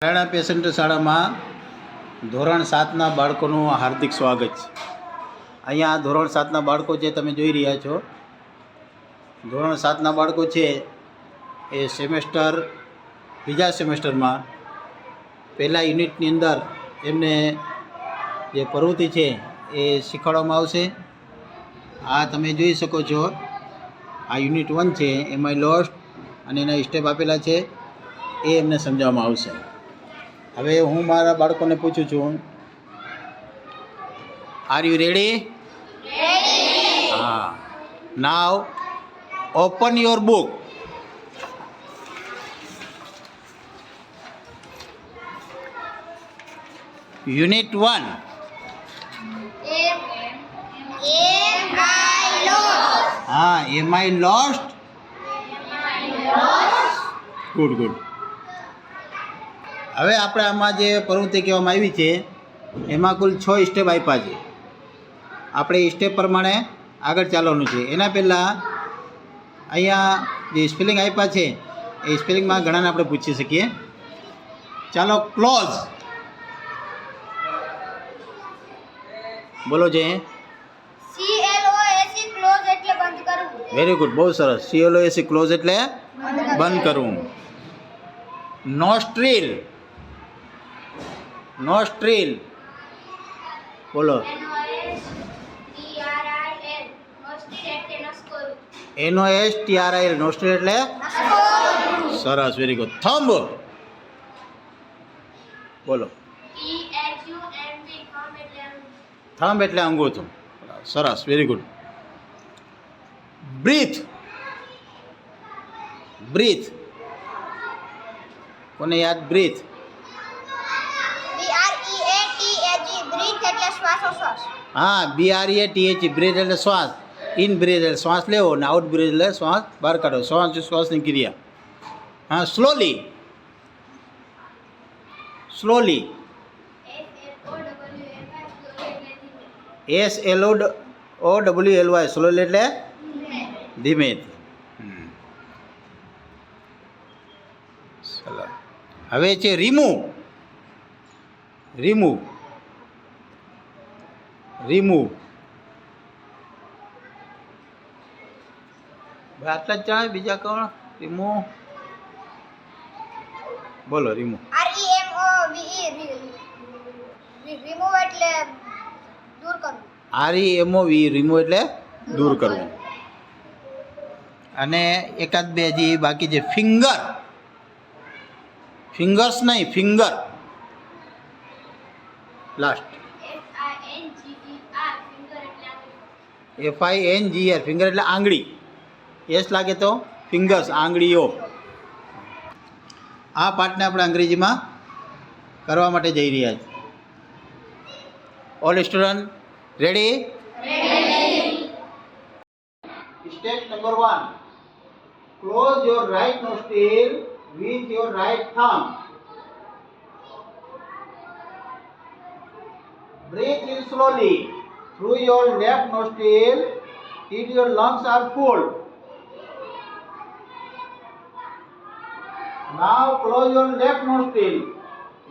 Narayana patient શાળામાં ધોરણ 7ના બાળકોનું હાર્દિક સ્વાગત છે. અહીંયા ધોરણ 7ના બાળકો જે તમે જોઈ રહ્યા છો, ધોરણ 7ના બાળકો છે એ બીજા સેમેસ્ટરમાં પહેલા યુનિટની અંદર એમને જે પ્રવૃત્તિ છે એ શીખવાડવામાં આવશે. આ તમે જોઈ શકો છો, આ યુનિટ 1 છે, એમાં લોસ્ટ અને એના સ્ટેપ આપેલા છે, એ એમને સમજાવવામાં આવશે. હવે હું મારા બાળકોને પૂછું છું, આર યુ રેડી? હા. નાવ ઓપન યોર બુક. યુનિટ 1. હા, એમ આઈ લોસ્ટ? ગુડ. હવે આપણે આમાં જે પ્રવૃત્તિ કહેવામાં આવી છે એમાં કુલ 6 સ્ટેપ આપ્યા છે. આપણે એ સ્ટેપ પ્રમાણે આગળ ચાલવાનું છે. એના પહેલાં અહીંયા જે સ્પેલિંગ આપ્યા છે એ સ્પેલિંગમાં ઘણાને આપણે પૂછી શકીએ. ચાલો, ક્લોઝ બોલો છે. ક્લોઝ એટલે બંધ કરવું. વેરી ગુડ, બહુ સરસ. CLOSE ક્લોઝ એટલે બંધ કરવું. નોસ્ટ્રીલ બોલો. NOSTRIL નોસ્ટ્રીલ એટલે સરસ, વેરી ગુડ. થંબ બોલો. થંબ એટલે અંગૂઠો. સરસ, વેરી ગુડ. બ્રીથ કોને યાદ? બ્રીથ બ્રીથ એટલે શ્વાસોશ્વાસ. હા, BREATH બ્રીથ એટલે શ્વાસ. ઇન બ્રીથ એટલે શ્વાસ લેવો અને આઉટ બ્રીથ એટલે શ્વાસ બહાર કાઢો. શ્વાસની ક્રિયા. હા, સ્લોલી SLOWLY સ્લોલી એટલે ધીમેથી. હવે છે રિમૂવ. આટલા જ જણાય, બીજા કોણ? રિમૂવ બોલો. રિમૂવ રિમૂવ એટલે દૂર કરવું. REMOVE રિમૂવ એટલે દૂર કરવું. અને એકાદ બે હજી બાકી છે. ફિંગર્સ નહીં, ફિંગર લાસ્ટ. FINGR ફિંગર એટલે આંગળી. એસ લાગે તો ફિંગર્સ, આંગળીઓ. આ પાઠને આપણે અંગ્રેજીમાં કરવા માટે જઈ રહ્યા છીએ. All student ready? Step number 1. Close your right nostril with your right thumb. Breathe in slowly through your left nostril till your lungs are full. Now close your left nostril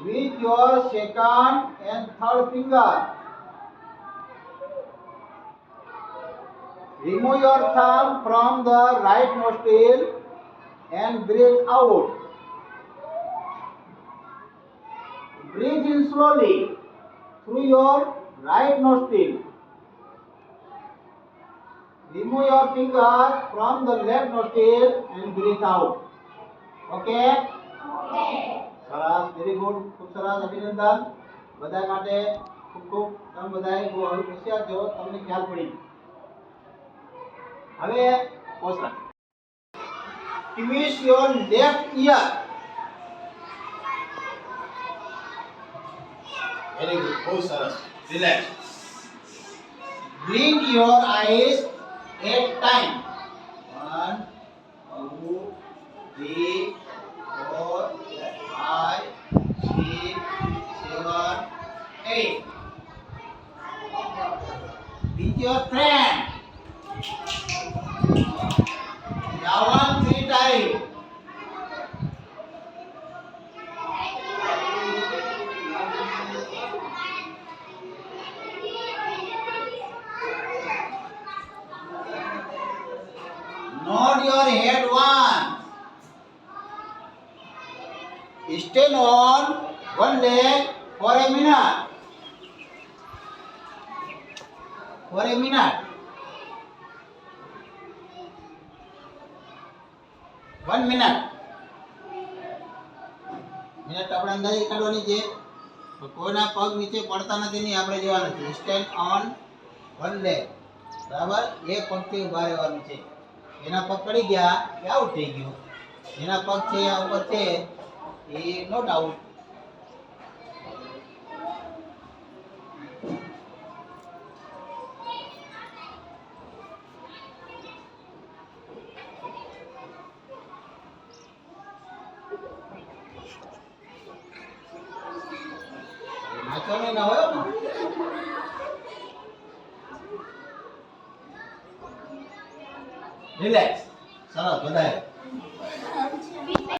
with your second and third finger. Remove your thumb from the right nostril and breathe out. Breathe in slowly through your right nostril. Remove your finger from the left nostril and breathe out. Okay? સરસ, very good, ખૂબ સરસ. અભિનંદન બધા માટે. ખૂબ તમે બધાએ બહુ હોશિયાર છો, તમને ખ્યાલ પડી. હવે poster twist your left ear. Very good, બહુ સરસ. Relax. blink your eyes 8 times. 1 2 3 4 5 6 7 8. With your friend. Down 3 times. stand on one leg for a minute. For a minute. 1 minute. Minute આપણે અંદાજે કાઢવાની છે. તો કોઈના પગ નીચે પડતા નથી નહીં આપણે જોવાનું છે. Stand on one leg. બરાબર, એક પગથી ઊભા રહેવાનું છે. એના પગ પડી ગયા એ આઉટ થઈ ગયું. એના પગ છે આ ઉપર છે એ નોટ આઉટ. નાચવાનું ના હોય ને. રિલેક્સ. સરસ બધાય.